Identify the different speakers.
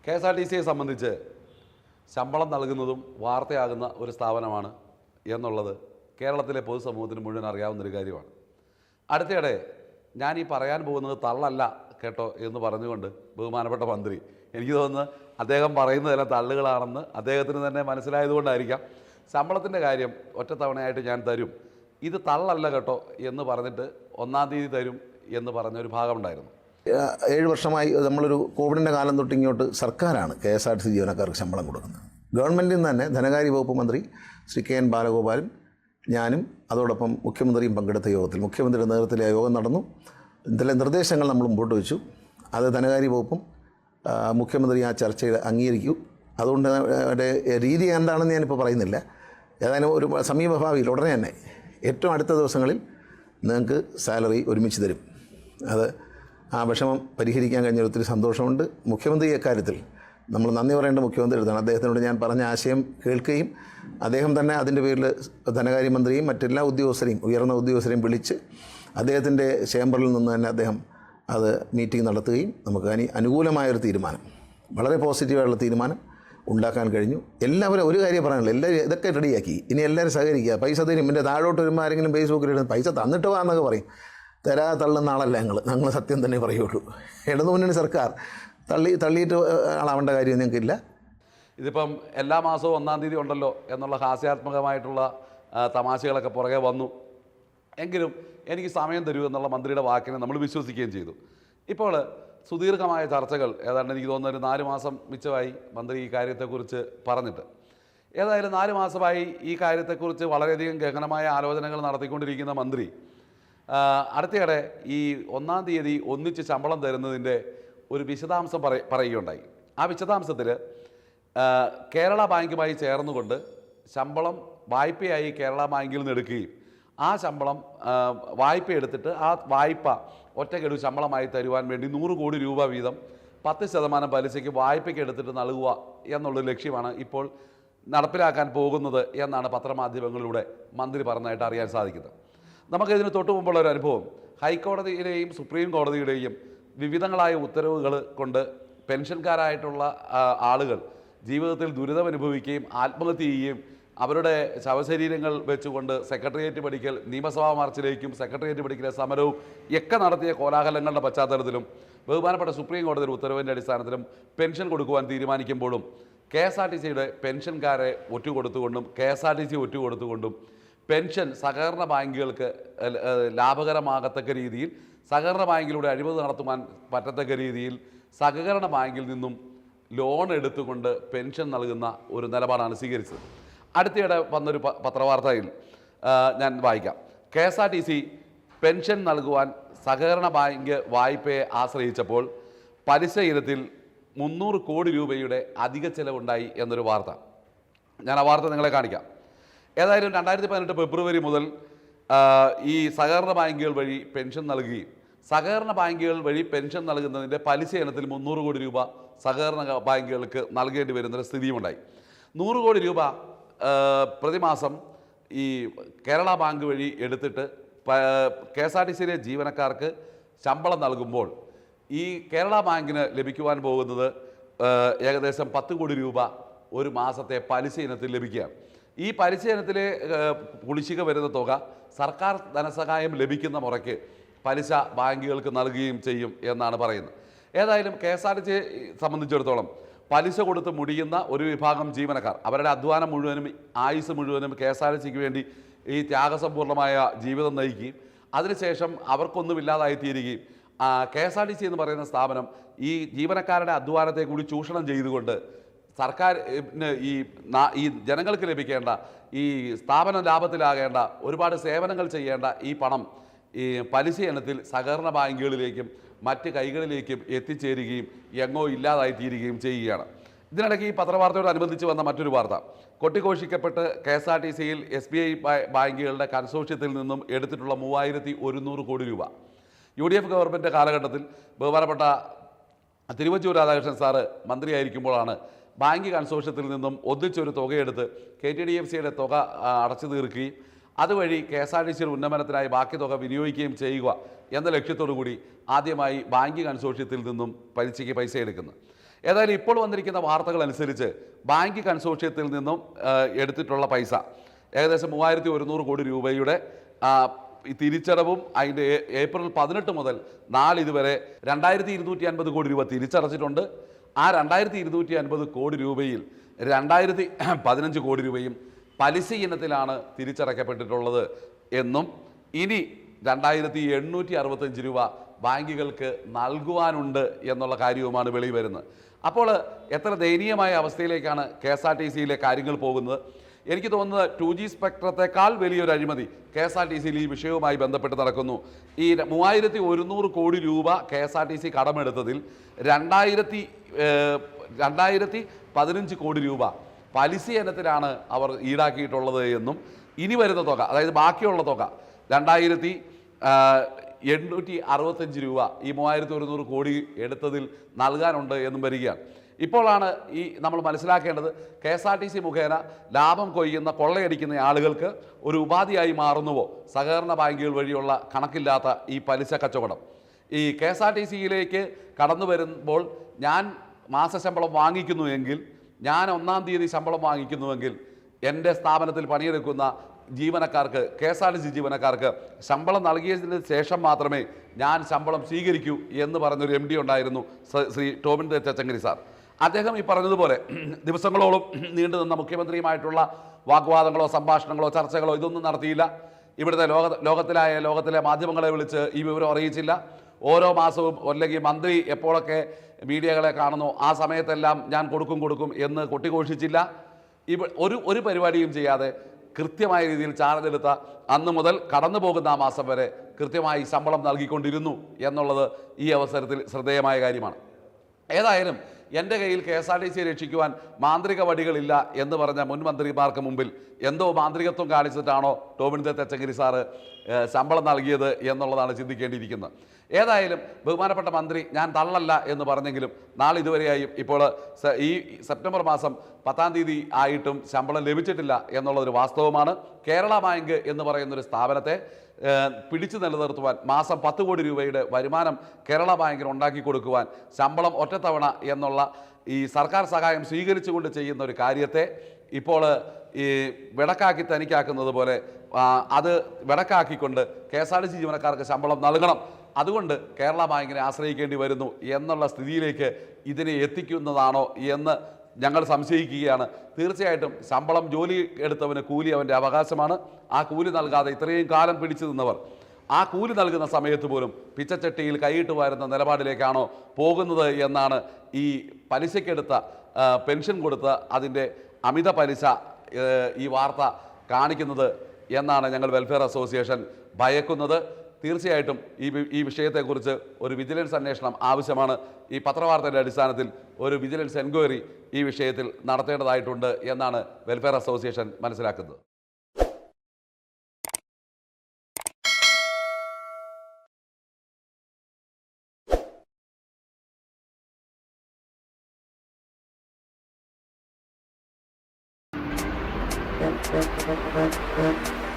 Speaker 1: KSRTCയെ സംബന്ധിച്ച് ശമ്പളം നൽകുന്നതും വാർത്തയാകുന്ന ഒരു സ്ഥാപനമാണ് എന്നുള്ളത് കേരളത്തിലെ പൊതുസമൂഹത്തിന് മുഴുവൻ അറിയാവുന്നൊരു കാര്യമാണ്. അടുത്തിടെ ഞാൻ ഈ പറയാൻ പോകുന്നത് തള്ളല്ല കേട്ടോ എന്ന് പറഞ്ഞുകൊണ്ട് ബഹുമാനപ്പെട്ട മന്ത്രി, എനിക്ക് തോന്നുന്നു അദ്ദേഹം പറയുന്നതെല്ലാം തള്ളുകളാണെന്ന് അദ്ദേഹത്തിന് തന്നെ മനസ്സിലായതുകൊണ്ടായിരിക്കാം, ശമ്പളത്തിൻ്റെ കാര്യം ഒറ്റത്തവണയായിട്ട് ഞാൻ തരും, ഇത് തള്ളല്ല കേട്ടോ എന്ന് പറഞ്ഞിട്ട് 1-ാം തീയതി തരും എന്ന് പറഞ്ഞൊരു ഭാഗമുണ്ടായിരുന്നു.
Speaker 2: 7 വർഷമായി നമ്മളൊരു കോവിഡിൻ്റെ കാലം തൊട്ട് ഇങ്ങോട്ട് സർക്കാരാണ് KSRTC ജീവനക്കാർക്ക് ശമ്പളം കൊടുക്കുന്നത്. ഗവൺമെൻറ്റിൽ നിന്ന് തന്നെ ധനകാര്യ വകുപ്പ് മന്ത്രി ശ്രീ KN ബാലഗോപാലും ഞാനും അതോടൊപ്പം മുഖ്യമന്ത്രിയും പങ്കെടുത്ത യോഗത്തിൽ മുഖ്യമന്ത്രിയുടെ നേതൃത്വത്തിൽ ആ യോഗം നടന്നു. ഇതിലെ നിർദ്ദേശങ്ങൾ നമ്മൾ മുമ്പോട്ട് വെച്ചു. അത് ധനകാര്യ വകുപ്പും മുഖ്യമന്ത്രി ആ ചർച്ചയിൽ അംഗീകരിക്കൂ. അതുകൊണ്ട് രീതി എന്താണെന്ന് ഞാനിപ്പോൾ പറയുന്നില്ല. ഏതായാലും ഒരു സമീപഭാവിയിൽ ഉടനെ തന്നെ ഏറ്റവും അടുത്ത ദിവസങ്ങളിൽ നിങ്ങൾക്ക് സാലറി ഒരുമിച്ച് തരും. അത് ആ വിഷമം പരിഹരിക്കാൻ കഴിഞ്ഞ ഒത്തിരി സന്തോഷമുണ്ട്. മുഖ്യമന്ത്രി അക്കാര്യത്തിൽ നമ്മൾ നന്ദി പറയേണ്ട മുഖ്യമന്ത്രി അടുത്താണ്. അദ്ദേഹത്തിനോട് ഞാൻ പറഞ്ഞ ആശയം കേൾക്കുകയും അദ്ദേഹം തന്നെ അതിൻ്റെ പേരിൽ ധനകാര്യമന്ത്രിയും മറ്റെല്ലാ ഉദ്യോഗസ്ഥരെയും ഉയർന്ന ഉദ്യോഗസ്ഥരെയും വിളിച്ച് അദ്ദേഹത്തിൻ്റെ ചേംബറിൽ നിന്ന് തന്നെ അദ്ദേഹം അത് മീറ്റിംഗ് നടത്തുകയും നമുക്ക് അനുകൂലമായൊരു തീരുമാനം, വളരെ പോസിറ്റീവായുള്ള തീരുമാനം ഉണ്ടാക്കാൻ കഴിഞ്ഞു. എല്ലാവരും ഒരു കാര്യം പറയാനുള്ളൂ, എല്ലാവരും ഇതൊക്കെ റെഡിയാക്കി. ഇനി എല്ലാവരും സഹകരിക്കുക. പൈസ തരും. എൻ്റെ താഴോട്ട് വരുമ്പോൾ ആരെങ്കിലും ഫേസ്ബുക്കിൽ ഇടുന്നത് പൈസ തന്നിട്ട് വാ എന്നൊക്കെ പറയും. തരാതെ തള്ളുന്ന ആളല്ല ഞങ്ങൾ സത്യം തന്നെ പറയുള്ളൂ. ഇടതുമുന്നണി സർക്കാർ തള്ളിയിട്ട് ആളാവേണ്ട കാര്യം ഞങ്ങൾക്കില്ല.
Speaker 1: ഇതിപ്പം എല്ലാ മാസവും 1-ാം തീയതി ഉണ്ടല്ലോ എന്നുള്ള ഹാസ്യാത്മകമായിട്ടുള്ള തമാശകളൊക്കെ പുറകെ വന്നു. എങ്കിലും എനിക്ക് സമയം തരൂ എന്നുള്ള മന്ത്രിയുടെ വാക്കിനെ നമ്മൾ വിശ്വസിക്കുകയും ചെയ്തു. ഇപ്പോൾ സുദീർഘമായ ചർച്ചകൾ ഏതാണ്ട് എനിക്ക് തോന്നുന്ന ഒരു 4 മാസം മിച്ചമായി മന്ത്രി ഈ കാര്യത്തെക്കുറിച്ച് പറഞ്ഞിട്ട്. ഏതായാലും 4 മാസമായി ഈ കാര്യത്തെക്കുറിച്ച് വളരെയധികം ഗഹനമായ ആലോചനകൾ നടത്തിക്കൊണ്ടിരിക്കുന്ന മന്ത്രി അടുത്തിടെ ഈ 1-ാം തീയതി ഒന്നിച്ച് ശമ്പളം തരുന്നതിൻ്റെ ഒരു വിശദാംശം പറയുകയുണ്ടായി. ആ വിശദാംശത്തിൽ കേരള ബാങ്കുമായി ചേർന്നുകൊണ്ട് ശമ്പളം വായ്പയായി കേരള ബാങ്കിൽ നിന്ന് എടുക്കുകയും ആ ശമ്പളം വായ്പ എടുത്തിട്ട് ആ വായ്പ ഒറ്റക്കെടു ശമ്പളമായി തരുവാൻ വേണ്ടി 100 കോടി രൂപ വീതം 10% പലിശയ്ക്ക് വായ്പയ്ക്ക് എടുത്തിട്ട് നൽകുക എന്നുള്ളൊരു ലക്ഷ്യമാണ് ഇപ്പോൾ നടപ്പിലാക്കാൻ പോകുന്നത് എന്നാണ് പത്രമാധ്യമങ്ങളിലൂടെ മന്ത്രി പറഞ്ഞതായിട്ട് അറിയാൻ സാധിക്കുന്നത്. നമുക്കിതിന് തൊട്ടു മുമ്പുള്ള ഒരു അനുഭവം, ഹൈക്കോടതിയുടെയും സുപ്രീം കോടതിയുടെയും വിവിധങ്ങളായ ഉത്തരവുകൾ കൊണ്ട് പെൻഷൻകാരായിട്ടുള്ള ആളുകൾ ജീവിതത്തിൽ ദുരിതമനുഭവിക്കുകയും ആത്മഹത്യ ചെയ്യുകയും അവരുടെ ശവശരീരങ്ങൾ വെച്ചുകൊണ്ട് സെക്രട്ടേറിയറ്റ് പഠിക്കൽ നിയമസഭാ മാർച്ചിലേക്കും സെക്രട്ടേറിയറ്റ് പഠിക്കലെ സമരവും ഒക്കെ നടത്തിയ കോലാഹലങ്ങളുടെ പശ്ചാത്തലത്തിലും ബഹുമാനപ്പെട്ട സുപ്രീം കോടതിയുടെ ഉത്തരവിൻ്റെ അടിസ്ഥാനത്തിലും പെൻഷൻ കൊടുക്കുവാൻ തീരുമാനിക്കുമ്പോഴും KSRTCയുടെ പെൻഷൻകാരെ ഒറ്റുകൊടുത്തുകൊണ്ടും KSRTC ഒറ്റുകൊടുത്തുകൊണ്ടും പെൻഷൻ സഹകരണ ബാങ്കുകൾക്ക് ലാഭകരമാകത്തക്ക രീതിയിൽ സഹകരണ ബാങ്കിലൂടെ അഴിമതി നടത്തുവാൻ പറ്റത്തക്ക രീതിയിൽ സഹകരണ ബാങ്കിൽ നിന്നും ലോൺ എടുത്തുകൊണ്ട് പെൻഷൻ നൽകുന്ന ഒരു നിലപാടാണ് സ്വീകരിച്ചത്. അടുത്തിടെ വന്നൊരു പത്രവാർത്തയിൽ ഞാൻ വായിക്കാം. KSRTC പെൻഷൻ നൽകുവാൻ സഹകരണ ബാങ്ക് വായ്പയെ ആശ്രയിച്ചപ്പോൾ പലിശ ഇനത്തിൽ 300 കോടി രൂപയുടെ അധിക ചെലവുണ്ടായി എന്നൊരു വാർത്ത. ഞാൻ ആ വാർത്ത നിങ്ങളെ കാണിക്കാം. ഏതായാലും 2018 ഫെബ്രുവരി മുതൽ ഈ സഹകരണ ബാങ്കുകൾ വഴി പെൻഷൻ നൽകുകയും സഹകരണ ബാങ്കുകൾ വഴി പെൻഷൻ നൽകുന്നതിൻ്റെ പലിശ ഇനത്തിൽ 300 കോടി രൂപ സഹകരണ ബാങ്കുകൾക്ക് നൽകേണ്ടി വരുന്നൊരു സ്ഥിതിയുമുണ്ടായി. 100 കോടി രൂപ പ്രതിമാസം ഈ കേരള ബാങ്ക് വഴി എടുത്തിട്ട് KSRTCയിലെ ജീവനക്കാർക്ക് ശമ്പളം നൽകുമ്പോൾ ഈ കേരള ബാങ്കിന് ലഭിക്കുവാൻ പോകുന്നത് ഏകദേശം 10 കോടി രൂപ ഒരു മാസത്തെ പലിശ ഇനത്തിൽ ലഭിക്കുകയാണ്. ഈ പലിശ ഇനത്തിലെ കുടിശ്ശിക വരുന്ന തുക സർക്കാർ ധനസഹായം ലഭിക്കുന്ന മുറയ്ക്ക് പലിശ ബാങ്കുകൾക്ക് നൽകുകയും ചെയ്യും എന്നാണ് പറയുന്നത്. ഏതായാലും KSRTCയെ സംബന്ധിച്ചിടത്തോളം പലിശ കൊടുത്ത് മുടിയുന്ന ഒരു വിഭാഗം ജീവനക്കാർ അവരുടെ അധ്വാനം മുഴുവനും ആയുസ് മുഴുവനും KSRTCക്ക് വേണ്ടി ഈ ത്യാഗസമ്പൂർണമായ ജീവിതം നയിക്കുകയും അതിനുശേഷം അവർക്കൊന്നുമില്ലാതായിത്തീരുകയും KSRTC എന്ന് പറയുന്ന സ്ഥാപനം ഈ ജീവനക്കാരുടെ അധ്വാനത്തെ കൂടി ചൂഷണം ചെയ്തുകൊണ്ട് സർക്കാരിന് ഈ ജനങ്ങൾക്ക് ലഭിക്കേണ്ട ഈ സ്ഥാപനം ലാഭത്തിലാകേണ്ട ഒരുപാട് സേവനങ്ങൾ ചെയ്യേണ്ട ഈ പണം ഈ പലിശ ഇനത്തിൽ സഹകരണ ബാങ്കുകളിലേക്കും മറ്റ് കൈകളിലേക്കും എത്തിച്ചേരുകയും എങ്ങോ ഇല്ലാതായിത്തീരുകയും ചെയ്യുകയാണ്. ഇതിനിടയ്ക്ക് ഈ പത്രവാർത്തയോടനുബന്ധിച്ച് വന്ന മറ്റൊരു വാർത്ത, കൊട്ടിഘോഷിക്കപ്പെട്ട് KSRTCയിൽ SBI ബാങ്കുകളുടെ കൺസോർഷ്യത്തിൽ നിന്നും എടുത്തിട്ടുള്ള 3100 കോടി രൂപ UDF ഗവൺമെൻറ് കാലഘട്ടത്തിൽ ബഹുമാനപ്പെട്ട തിരുവഞ്ചൂർ രാധാകൃഷ്ണൻ സാറ് മന്ത്രിയായിരിക്കുമ്പോഴാണ് ബാങ്ക് കൺസോർഷ്യത്തിൽ നിന്നും ഒന്നിച്ചൊരു തുകയെടുത്ത് KTDFCയുടെ തുക അടച്ചു തീർക്കുകയും അതുവഴി KSRTCയുടെ ഉന്നമനത്തിനായി ബാക്കി തുക വിനിയോഗിക്കുകയും ചെയ്യുക എന്ന ലക്ഷ്യത്തോടു കൂടി ആദ്യമായി ബാങ്ക് കൺസോർഷ്യത്തിൽ നിന്നും പലിശയ്ക്ക് പൈസ എടുക്കുന്നത്. ഏതായാലും ഇപ്പോൾ വന്നിരിക്കുന്ന വാർത്തകൾ അനുസരിച്ച് ബാങ്ക് കൺസോർഷ്യത്തിൽ നിന്നും എടുത്തിട്ടുള്ള പൈസ ഏകദേശം 3100 കോടി രൂപയുടെ ഈ തിരിച്ചടവും അതിൻ്റെ ഏപ്രിൽ 18 മുതൽ 4 ഇതുവരെ 2250 കോടി രൂപ തിരിച്ചടച്ചിട്ടുണ്ട്. ആ 2250 കോടി രൂപയിൽ 2015 കോടി രൂപയും പലിശ ഇനത്തിലാണ് തിരിച്ചടയ്ക്കപ്പെട്ടിട്ടുള്ളത് എന്നും ഇനി 2865 രൂപ ബാങ്കുകൾക്ക് നൽകുവാനുണ്ട് എന്നുള്ള കാര്യവുമാണ് വെളി വരുന്നത്. അപ്പോൾ എത്ര ദയനീയമായ അവസ്ഥയിലേക്കാണ് KSRTCയിലെ കാര്യങ്ങൾ പോകുന്നത്. എനിക്ക് തോന്നുന്നത് 2G സ്പെക്ട്രത്തെക്കാൾ വലിയൊരു അഴിമതി KSRTCയിൽ ഈ വിഷയവുമായി ബന്ധപ്പെട്ട് നടക്കുന്നു. ഈ 3100 കോടി രൂപ KSRTC കടമെടുത്തതിൽ 2015 കോടി രൂപ പലിശ ഇനത്തിലാണ് അവർ ഈടാക്കിയിട്ടുള്ളത് എന്നും ഇനി വരുന്ന തുക, അതായത് ബാക്കിയുള്ള തുക 2865 രൂപ ഈ 3100 കോടി എടുത്തതിൽ നൽകാനുണ്ട് എന്നും വരികയാണ്. ഇപ്പോഴാണ് നമ്മൾ മനസ്സിലാക്കേണ്ടത് KSRTC മുഖേന ലാഭം കൊയ്യുന്ന കൊള്ളയടിക്കുന്ന ആളുകൾക്ക് ഒരു ഉപാധിയായി മാറുന്നുവോ സഹകരണ ബാങ്കുകൾ വഴിയുള്ള കണക്കില്ലാത്ത ഈ പലിശ കച്ചവടം. ഈ KSRTCയിലേക്ക് കടന്നു വരുമ്പോൾ ഞാൻ മാസശമ്പളം വാങ്ങിക്കുന്നുവെങ്കിൽ, ഞാൻ 1-ാം തീയതി ശമ്പളം വാങ്ങിക്കുന്നുവെങ്കിൽ എൻ്റെ സ്ഥാപനത്തിൽ പണിയെടുക്കുന്ന ജീവനക്കാർക്ക്, KSRTC ജീവനക്കാർക്ക് ശമ്പളം നൽകിയതിന് ശേഷം മാത്രമേ ഞാൻ ശമ്പളം സ്വീകരിക്കൂ എന്ന് പറഞ്ഞൊരു MD ഉണ്ടായിരുന്നു, ശ്രീ ടോമിൻ തച്ചങ്കരി സാർ. അദ്ദേഹം ഈ പറഞ്ഞതുപോലെ ദിവസങ്ങളോളം നീണ്ടു നിന്ന മുഖ്യമന്ത്രിയുമായിട്ടുള്ള വാഗ്വാദങ്ങളോ സംഭാഷണങ്ങളോ ചർച്ചകളോ ഇതൊന്നും നടത്തിയില്ല. ഇവിടുത്തെ ലോകത്തിലെ മാധ്യമങ്ങളെ വിളിച്ച് ഈ വിവരം അറിയിച്ചില്ല. ഓരോ മാസവും അല്ലെങ്കിൽ മന്ത്രി എപ്പോഴൊക്കെ മീഡിയകളെ കാണുന്നു ആ സമയത്തെല്ലാം ഞാൻ കൊടുക്കും എന്ന് കൊട്ടിഘോഷിച്ചില്ല. ഒരു പരിപാടിയും ചെയ്യാതെ കൃത്യമായ രീതിയിൽ ചാർജ് എടുത്ത അന്ന് മുതൽ കടന്നു പോകുന്ന ആ മാസം വരെ കൃത്യമായി ശമ്പളം നൽകിക്കൊണ്ടിരുന്നു എന്നുള്ളത് ഈ അവസരത്തിൽ ശ്രദ്ധേയമായ കാര്യമാണ്. ഏതായാലും എൻ്റെ കയ്യിൽ KSRTC രക്ഷിക്കുവാൻ മാന്ത്രിക വടികളില്ല എന്ന് പറഞ്ഞ മുൻ മന്ത്രിമാർക്ക് മുമ്പിൽ എന്തോ മാന്ത്രികത്വം കാണിച്ചിട്ടാണോ ടോമിൻ തച്ചങ്കരി സാറ് ശമ്പളം നൽകിയത് എന്നുള്ളതാണ് ചിന്തിക്കേണ്ടിയിരിക്കുന്നത്. ഏതായാലും ബഹുമാനപ്പെട്ട മന്ത്രി ഞാൻ തള്ളല്ല എന്ന് പറഞ്ഞെങ്കിലും നാളെ ഇതുവരെയായും ഇപ്പോൾ ഈ സെപ്റ്റംബർ മാസം 10-ാം തീയതി ആയിട്ടും ശമ്പളം ലഭിച്ചിട്ടില്ല എന്നുള്ളതൊരു വാസ്തവമാണ്. കേരള ബാങ്ക് എന്ന് പറയുന്നൊരു സ്ഥാപനത്തെ പിടിച്ചു നിലനിർത്തുവാൻ മാസം 10 കോടി രൂപയുടെ വരുമാനം കേരള ബാങ്കിന് ഉണ്ടാക്കി കൊടുക്കുവാൻ ശമ്പളം ഒറ്റത്തവണ എന്നുള്ള ഈ സർക്കാർ സഹായം സ്വീകരിച്ചുകൊണ്ട് ചെയ്യുന്ന ഒരു കാര്യത്തെ ഇപ്പോൾ ഈ വെടക്കാക്കി തനിക്കാക്കുന്നത് പോലെ അത് വെടക്കാക്കിക്കൊണ്ട് KSRTC ജീവനക്കാർക്ക് ശമ്പളം നൽകണം, അതുകൊണ്ട് കേരള ബാങ്കിനെ ആശ്രയിക്കേണ്ടി വരുന്നു എന്നുള്ള സ്ഥിതിയിലേക്ക് ഇതിനെ എത്തിക്കുന്നതാണോ എന്ന് ഞങ്ങൾ സംശയിക്കുകയാണ്. തീർച്ചയായിട്ടും ശമ്പളം ജോലി എടുത്തവന് കൂലി അവൻ്റെ അവകാശമാണ്. ആ കൂലി നൽകാതെ ഇത്രയും കാലം പിടിച്ചു നിന്നവർ ആ കൂലി നൽകുന്ന സമയത്ത് പോലും പിച്ചച്ചട്ടിയിൽ കൈയിട്ട് വരുന്ന നിലപാടിലേക്കാണോ പോകുന്നത് എന്നാണ് ഈ പലിശക്കെടുത്ത പെൻഷൻ കൊടുത്ത അതിൻ്റെ അമിത പലിശ ഈ വാർത്ത കാണിക്കുന്നത് എന്നാണ് ഞങ്ങൾ വെൽഫെയർ അസോസിയേഷൻ ഭയക്കുന്നത്. തീർച്ചയായിട്ടും ഈ വിഷയത്തെക്കുറിച്ച് ഒരു വിജിലൻസ് അന്വേഷണം ആവശ്യമാണ്. ഈ പത്രവാർത്തയുടെ അടിസ്ഥാനത്തിൽ ഒരു വിജിലൻസ് എൻക്വയറി ഈ വിഷയത്തിൽ നടത്തേണ്ടതായിട്ടുണ്ട് എന്നാണ് വെൽഫെയർ അസോസിയേഷൻ മനസ്സിലാക്കുന്നത്.
Speaker 3: Thank you.